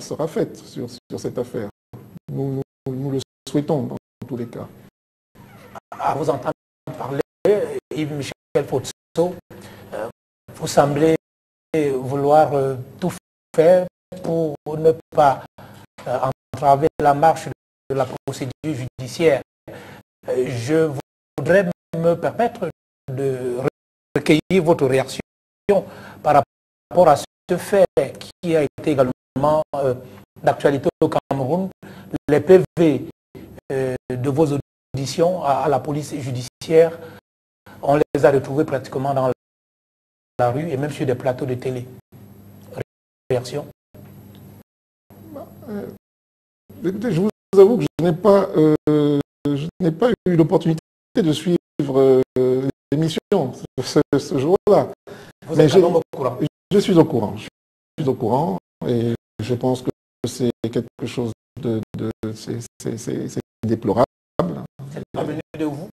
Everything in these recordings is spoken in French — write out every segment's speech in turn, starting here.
sera faite sur cette affaire. Nous le souhaitons dans tous les cas. À vous entendre parler, Yves-Michel Potso, vous semblez vouloir tout faire pour ne pas entraver la marche de la procédure judiciaire. Je voudrais me permettre de recueillir votre réaction par rapport à ce fait qui a été également d'actualité au Cameroun. Les PV de vos auditions à la police judiciaire, on les a retrouvés pratiquement dans la rue et même sur des plateaux de télé. Réaction? Écoutez, je vous avoue que je n'ai pas eu l'opportunité de suivre l'émission ce jour-là. Vous êtes au courant? Je suis au courant. Je suis au courant et je pense que c'est quelque chose c'est déplorable. C'est pas venu de vous?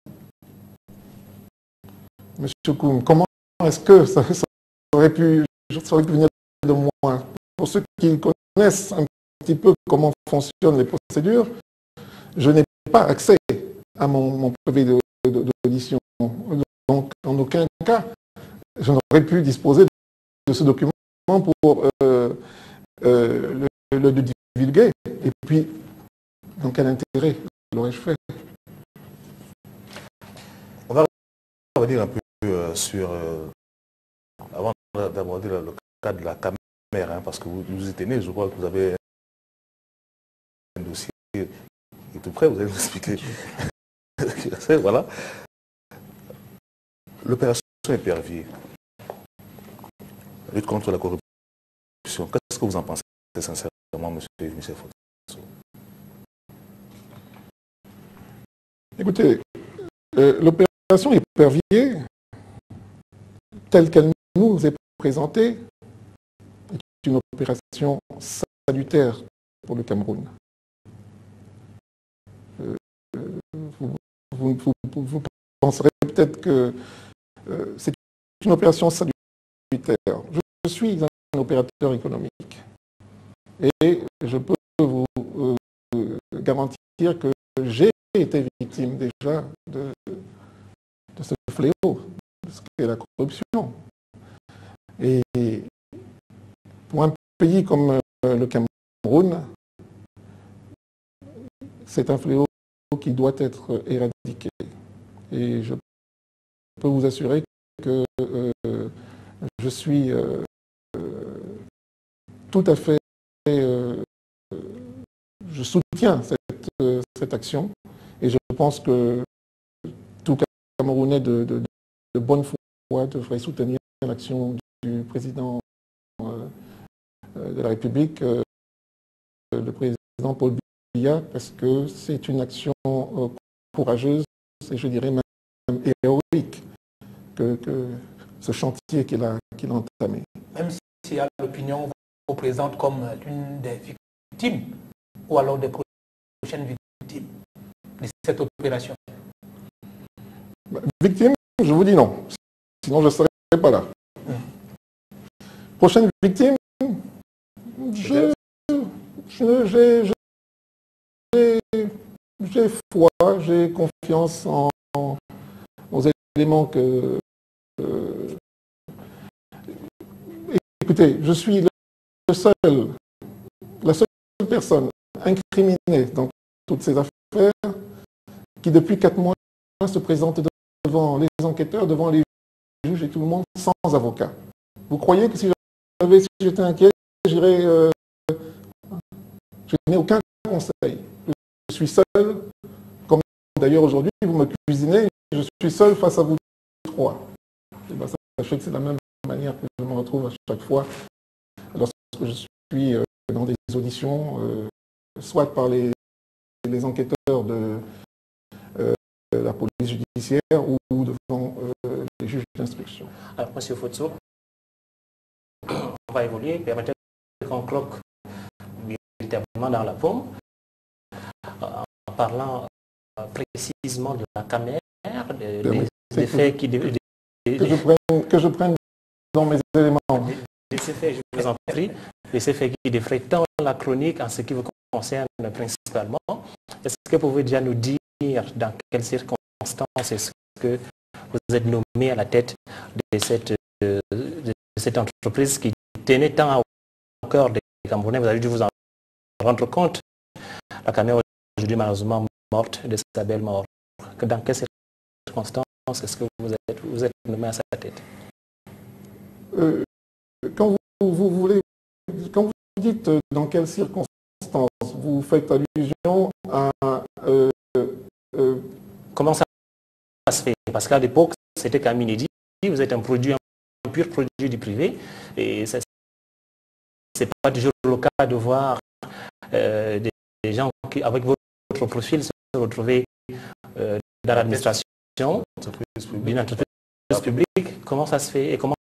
Monsieur Koum, comment est-ce que ça aurait pu venir de moi? Pour ceux qui connaissent un petit peu comment fonctionnent les procédures, je n'ai pas accès à mon PV d'audition. Donc, en aucun cas, je n'aurais pu disposer de ce document pour le divulguer. Et puis, dans quel intérêt l'aurais-je fait? On va revenir un peu sur, avant d'aborder le cas de la caméra, parce que vous êtes né, je crois que vous avez un dossier qui est tout prêt, vous allez nous expliquer. Voilà. L'opération Épervier, lutte contre la corruption, qu'est-ce que vous en pensez sincèrement, monsieur Michel Potso? Écoutez, l'opération Épervier, telle qu'elle nous est présentée, est une opération salutaire pour le Cameroun. Vous penserez peut-être que c'est une opération salutaire. Je suis un opérateur économique et je peux vous garantir que j'ai été victime déjà de ce fléau, de ce qu'est la corruption. Et pour un pays comme le Cameroun, c'est un fléau qui doit être éradiqué. Et je peux vous assurer que je suis tout à fait... je soutiens cette action et je pense que tout Camerounais de bonne foi devrait soutenir l'action du président de la République, le président Paul Biya, parce que c'est une action courageuse et je dirais même héroïque que ce chantier qu'il a entamé. Même si l'opinion vous présente comme l'une des victimes ou alors des prochaines victimes de cette opération? Victime, je vous dis non. Sinon, je ne serais pas là. Prochaine victime, j'ai foi, j'ai confiance aux éléments que... écoutez, je suis la seule personne incriminée dans toutes ces affaires qui, depuis 4 mois, se présente devant les enquêteurs, devant les juges et tout le monde sans avocat. Vous croyez que si j'étais inquiet, j'irais... je n'ai aucun conseil. Je suis seul, comme d'ailleurs aujourd'hui, vous me cuisinez, je suis seul face à vous trois. Et bien, sachez que c'est de la même manière que je me retrouve à chaque fois lorsque je suis dans des auditions, soit par les enquêteurs de la police judiciaire ou devant les juges d'instruction. Alors, M. Potso, on va évoluer, permettez qu'on cloque militairement dans la paume, en parlant précisément de la caméra, des faits qui... Que je prenne dans mes éléments. laissez faire, je vous en prie. Laissez faire Guy Defray dans la chronique en ce qui vous concerne principalement. Est-ce que vous pouvez déjà nous dire dans quelles circonstances est-ce que vous êtes nommé à la tête de cette entreprise qui tenait tant au cœur des Camerounais? Vous avez dû vous en rendre compte. La caméra aujourd'hui malheureusement morte de sa belle mort. Dans quelles circonstances est-ce que vous êtes nommé à sa tête? Quand vous dites dans quelles circonstances, vous faites allusion à... Comment ça se fait? Parce qu'à l'époque, c'était quand même inédit. Vous êtes un pur produit du privé. Et ce n'est pas toujours le cas de voir des gens qui, avec votre profil, se retrouver dans l'administration d'une entreprise publique. Comment ça se fait et comment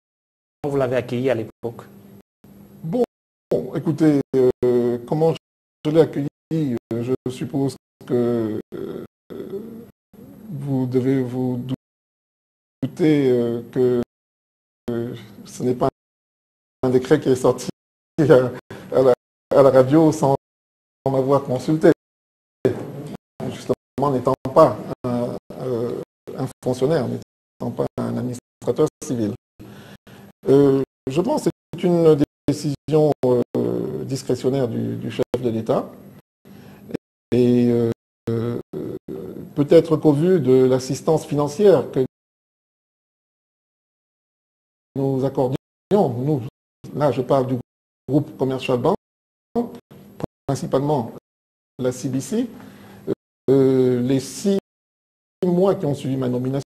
vous l'avez accueilli à l'époque? Bon, écoutez, comment je l'ai accueilli, je suppose que vous devez vous douter que ce n'est pas un décret qui est sorti à la radio sans m'avoir consulté. Justement, n'étant pas un fonctionnaire, n'étant pas un administrateur civil. Je pense que c'est une décision discrétionnaire du chef de l'État. Et peut-être qu'au vu de l'assistance financière que nous accordions, nous, là je parle du groupe Commercial Bank, principalement la CBC, les 6 mois qui ont suivi ma nomination,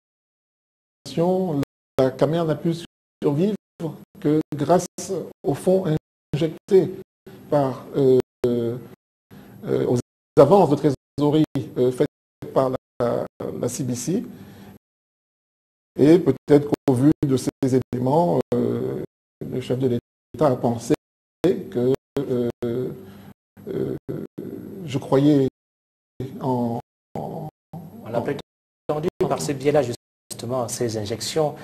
la CAMER n'a pu survivre que grâce aux fonds injectés aux avances de trésorerie faites par la CBC. Et peut-être qu'au vu de ces éléments, le chef de l'État a pensé que je croyais en... On a prétendu par ce biais-là justement ces injections